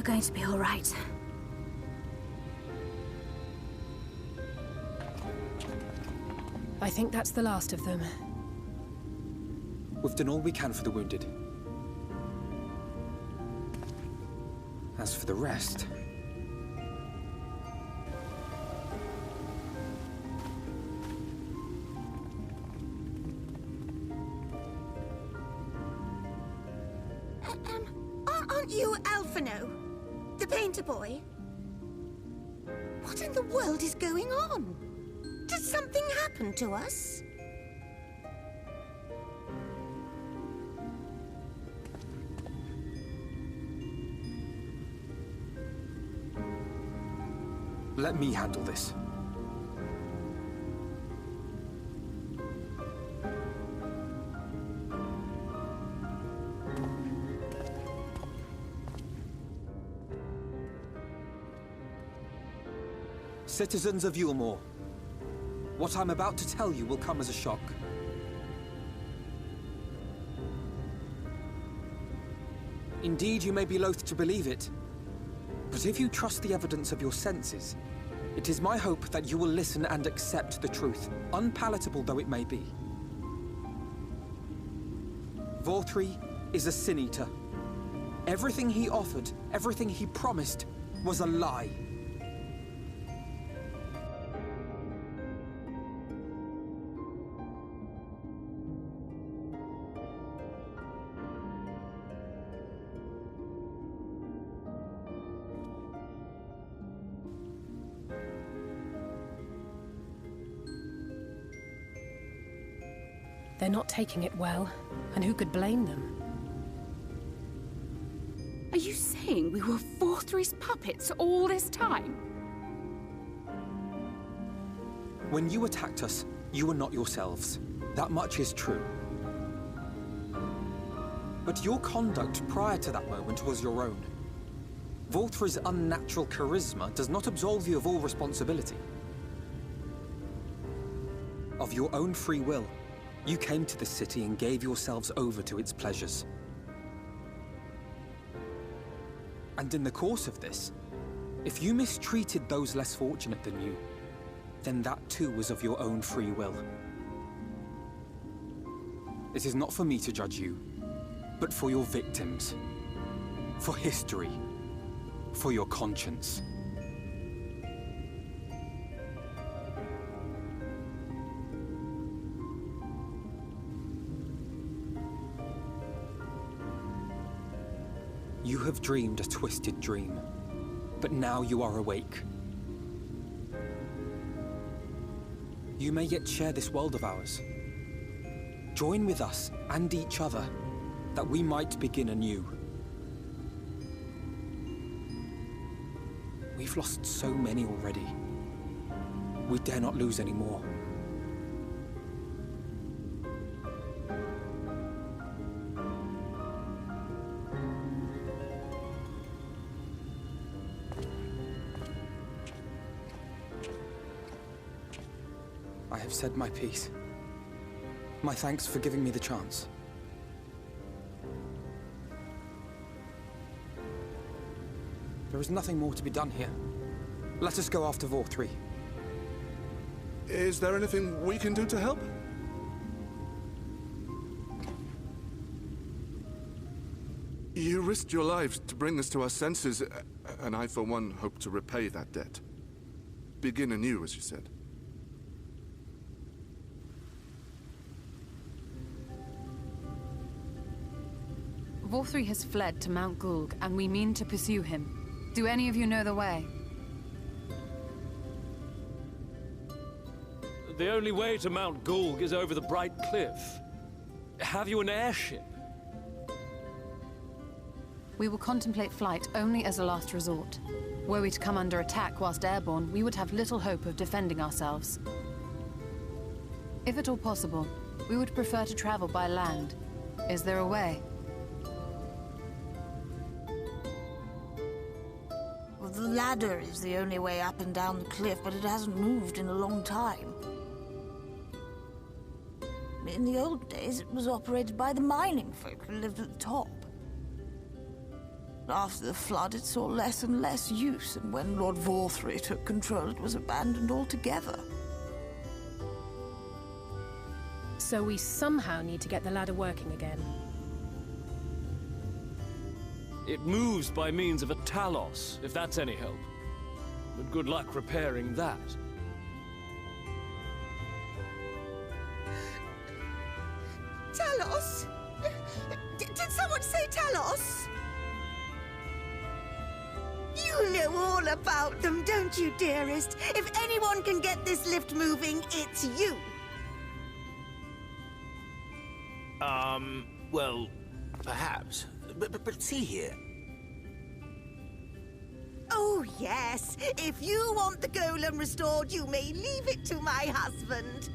You're going to be all right. I think that's the last of them. We've done all we can for the wounded. As for the rest... Aren't you Alphino? The painter boy? What in the world is going on? Did something happen to us? Let me handle this. Citizens of Yulmore, what I'm about to tell you will come as a shock. Indeed, you may be loath to believe it, but if you trust the evidence of your senses, it is my hope that you will listen and accept the truth, unpalatable though it may be. Vorthri is a sin-eater. Everything he offered, everything he promised, was a lie. They're not taking it well, and who could blame them? Are you saying we were Vorthri's puppets all this time? When you attacked us, you were not yourselves. That much is true. But your conduct prior to that moment was your own. Vorthri's unnatural charisma does not absolve you of all responsibility. Of your own free will, you came to this city and gave yourselves over to its pleasures. And in the course of this, if you mistreated those less fortunate than you, then that too was of your own free will. It is not for me to judge you, but for your victims, for history, for your conscience. You have dreamed a twisted dream, but now you are awake. You may yet share this world of ours. Join with us and each other, that we might begin anew. We've lost so many already. We dare not lose any more. I have said my piece. My thanks for giving me the chance. There is nothing more to be done here. Let us go after Vorthri. Is there anything we can do to help? You risked your lives to bring us to our senses, and I, for one, hope to repay that debt. Begin anew, as you said. Vorthri has fled to Mount Gulg, and we mean to pursue him. Do any of you know the way? The only way to Mount Gulg is over the Bright Cliff. Have you an airship? We will contemplate flight only as a last resort. Were we to come under attack whilst airborne, we would have little hope of defending ourselves. If at all possible, we would prefer to travel by land. Is there a way? Well, the ladder is the only way up and down the cliff, but it hasn't moved in a long time. In the old days, it was operated by the mining folk who lived at the top. after the flood it saw less and less use, and when Lord Vorthry took control it was abandoned altogether. So we somehow need to get the ladder working again. It moves by means of a Talos, if that's any help. But good luck repairing that. Talos? Did someone say Talos? You know all about them, don't you, dearest? If anyone can get this lift moving, it's you. Well, perhaps. But see here. Oh, yes. If you want the golem restored, you may leave it to my husband.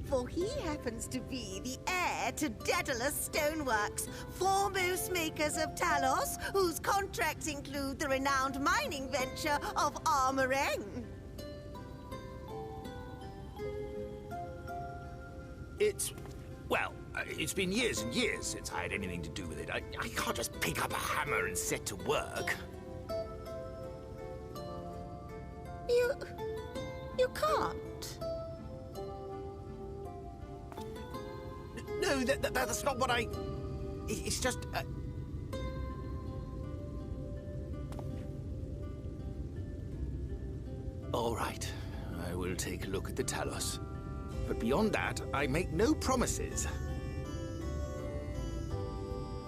For he happens to be the heir to Daedalus Stoneworks, foremost makers of Talos, whose contracts include the renowned mining venture of Armoreng. Well, it's been years and years since I had anything to do with it. I can't just pick up a hammer and set to work. You can't? No, that's not what I... It's just... All right, I will take a look at the Talos. But beyond that, I make no promises.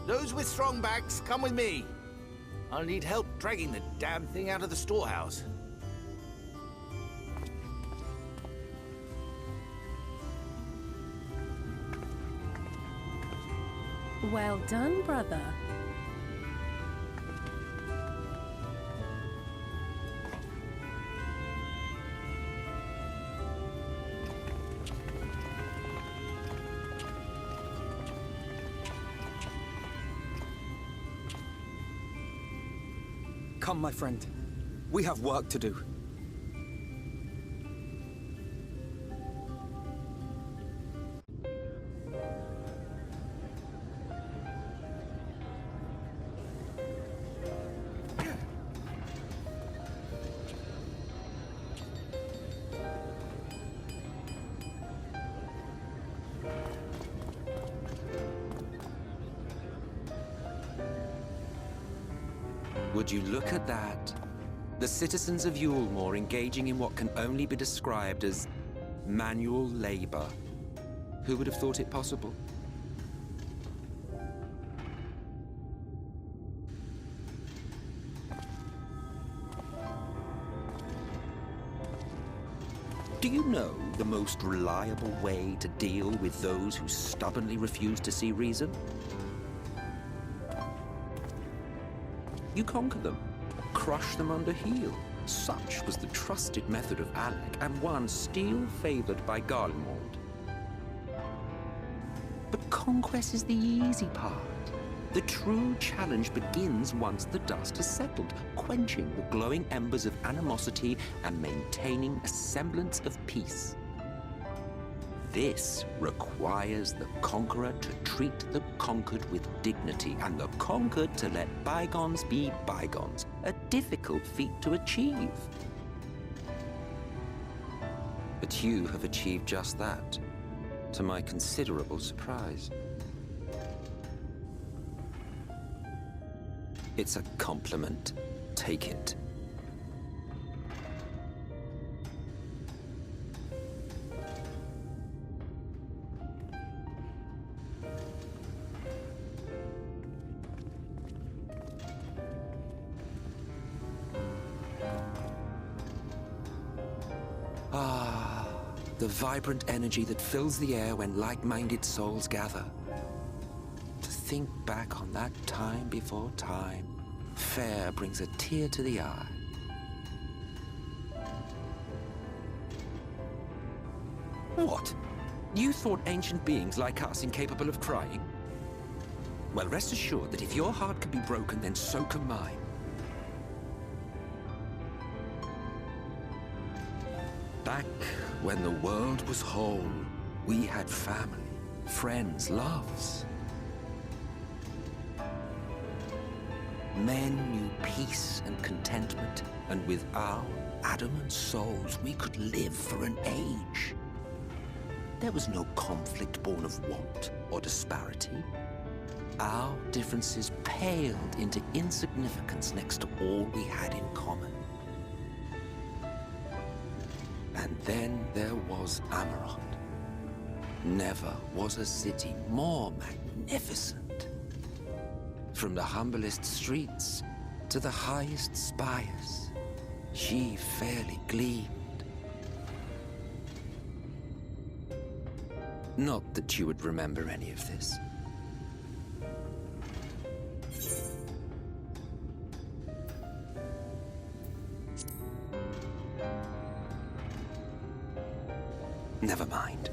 Those with strong backs, come with me. I'll need help dragging the damn thing out of the storehouse. Well done, brother. Come, my friend. We have work to do. Would you look at that? The citizens of Yulmore engaging in what can only be described as manual labor. Who would have thought it possible? Do you know the most reliable way to deal with those who stubbornly refuse to see reason? You conquer them, crush them under heel. Such was the trusted method of Alec, and one still favored by Garlemald. But conquest is the easy part. The true challenge begins once the dust has settled, quenching the glowing embers of animosity and maintaining a semblance of peace. This requires the conqueror to treat the conquered with dignity, and the conquered to let bygones be bygones, a difficult feat to achieve. But you have achieved just that, to my considerable surprise. It's a compliment. Take it. The vibrant energy that fills the air when like-minded souls gather. To think back on that time before time, fair brings a tear to the eye. What? You thought ancient beings like us incapable of crying? Well, rest assured that if your heart can be broken, then so can mine. Back when the world was whole, we had family, friends, loves. Men knew peace and contentment, and with our adamant souls, we could live for an age. There was no conflict born of want or disparity. Our differences paled into insignificance next to all we had in common. And then there was Amarant. Never was a city more magnificent. From the humblest streets to the highest spires, she fairly gleamed. Not that you would remember any of this. Never mind.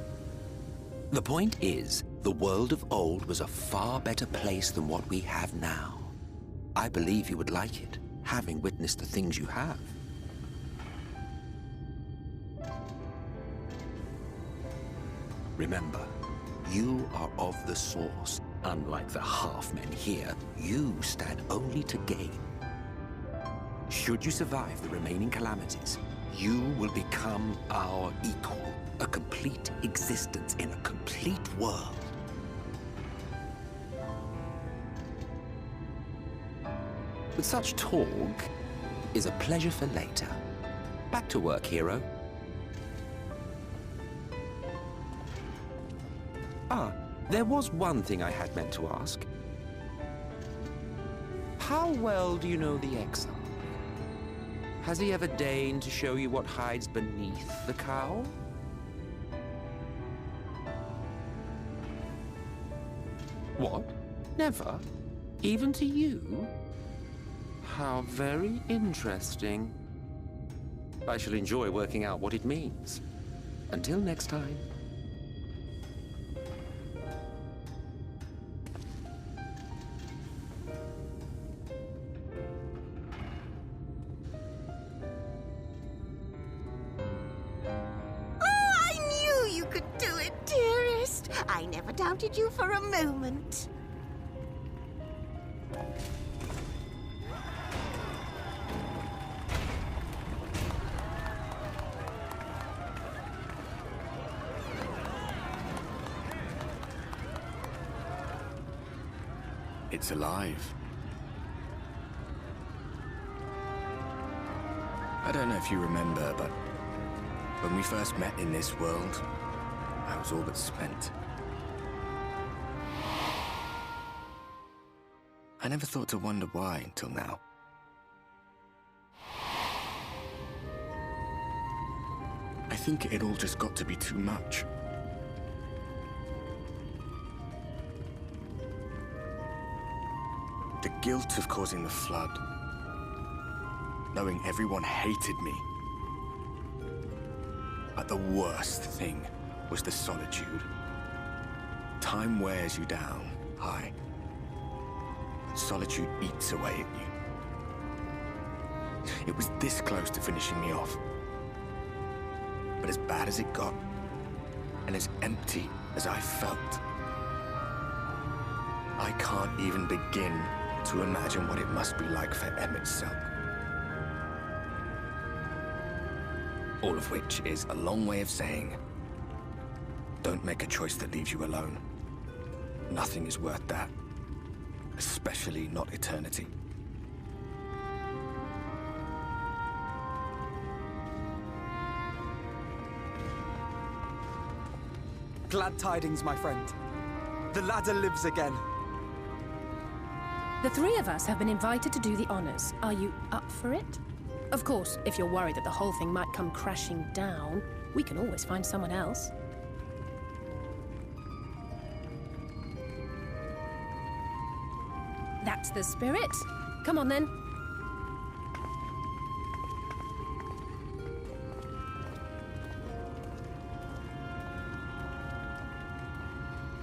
The point is, the world of old was a far better place than what we have now. I believe you would like it, having witnessed the things you have. Remember, you are of the Source. Unlike the half-men here, you stand only to gain. Should you survive the remaining calamities, you will become our equal. A complete existence in a complete world. But such talk is a pleasure for later. Back to work, hero. Ah, there was one thing I had meant to ask. How well do you know the Exile? Has he ever deigned to show you what hides beneath the cowl? What? Never? Even to you? How very interesting. I shall enjoy working out what it means. Until next time. I knew you could do it, dearest. I never doubted you for a moment. It's alive. I don't know if you remember, but when we first met in this world, I was all but spent. I never thought to wonder why until now. I think it all just got to be too much. The guilt of causing the flood, knowing everyone hated me. But the worst thing was the solitude. Time wears you down, aye. Solitude eats away at you. It was this close to finishing me off. But as bad as it got, and as empty as I felt, I can't even begin to imagine what it must be like for Emmett Selk. All of which is a long way of saying, don't make a choice that leaves you alone. Nothing is worth that, especially not eternity. Glad tidings, my friend. The ladder lives again. The three of us have been invited to do the honors. Are you up for it? Of course, if you're worried that the whole thing might come crashing down, we can always find someone else. That's the spirit. Come on, then.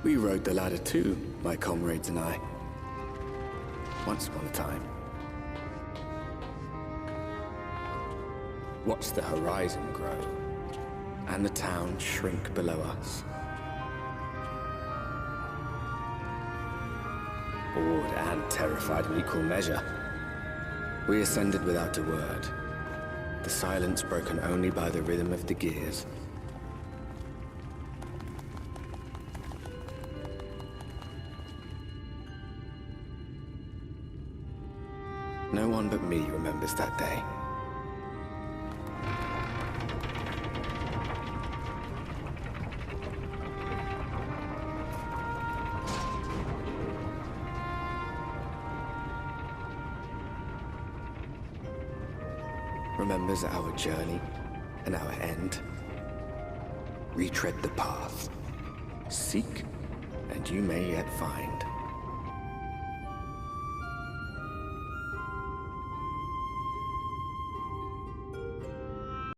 We rode the ladder too, my comrades and I. Once upon a time. Watched the horizon grow, and the town shrink below us. Bored and terrified in equal measure. We ascended without a word. The silence broken only by the rhythm of the gears. No one but me remembers that day. Remembers our journey and our end. Retread the path. Seek, and you may yet find.